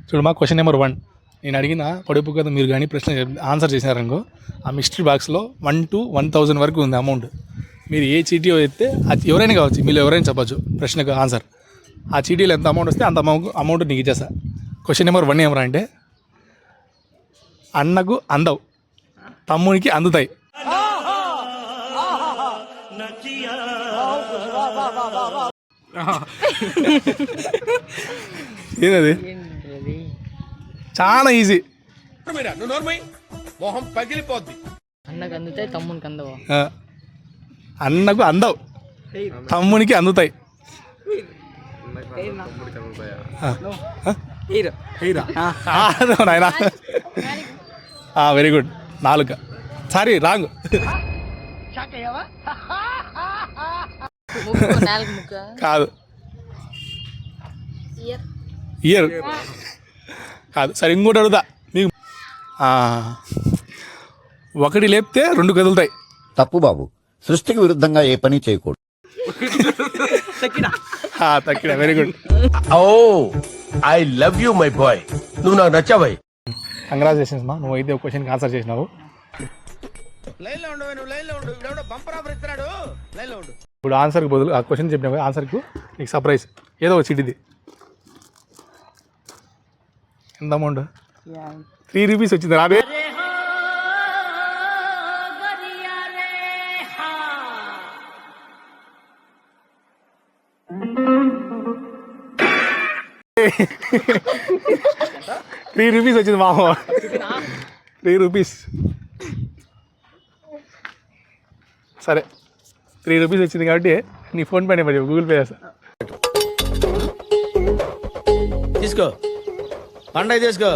చూడు మా question number 1 నేను అడిగిన పొడుపు కదా మీరు కానీ ప్రశ్న ఆన్సర్ చేశారనుకో ఆ మిస్టరీ బాక్స్లో 1 to 1000 వరకు ఉంది అమౌంట్. మీరు ఏ చీటీ ఎత్తే అది ఎవరైనా కావచ్చు, మీరు ఎవరైనా చెప్పచ్చు ప్రశ్నకు ఆన్సర్. ఆ చీటీలో ఎంత అమౌంట్ వస్తే అంత అమౌంట్ నీకు ఇచ్చేస్తా. క్వశ్చన్ నెంబర్ 1 ఏమరా అంటే, అన్నకు అందవు తమ్మునికి అందుతాయి. ఏదది? చాలా ఈజీ. మొహం పగిలిపోద్ది. అన్నకు అందుతాయి తమ్మునికి అందవా? అన్నకు అందవు తమ్మునికి అందుతాయి. Very good. 4 sorry wrong. కాదు ఇయర్ కాదు. సరే ఇంకోటి అడుగుతా మీకు. 1 లేపితే 2 కదులుతాయి. తప్పు బాబు, సృష్టికి విరుద్ధంగా ఏ పని చేయకూడదు. తక్కిన very good. Oh I love you my boy, నువ్వు నాకు నచ్చావై. కంగ్రాచులేషన్స్ మా, నువ్వు అయితే ఒక క్వశ్చన్కి ఆన్సర్ చేసినావు. ఇప్పుడు ఆన్సర్కి బదులు ఆ క్వశ్చన్ చెప్పిన ఆన్సర్కు నీకు సర్ప్రైజ్ ఏదో ఒక చిటిది. ఎంత అమౌంట్? 3 రూపీస్ వచ్చింది. రాబే ₹3 వచ్చింది మామ. 3 రూపీస్. సరే 3 రూపీస్ వచ్చింది కాబట్టి నీ phone pay number Google pay చేస్తా. తీసుకో పండగ తీసుకో.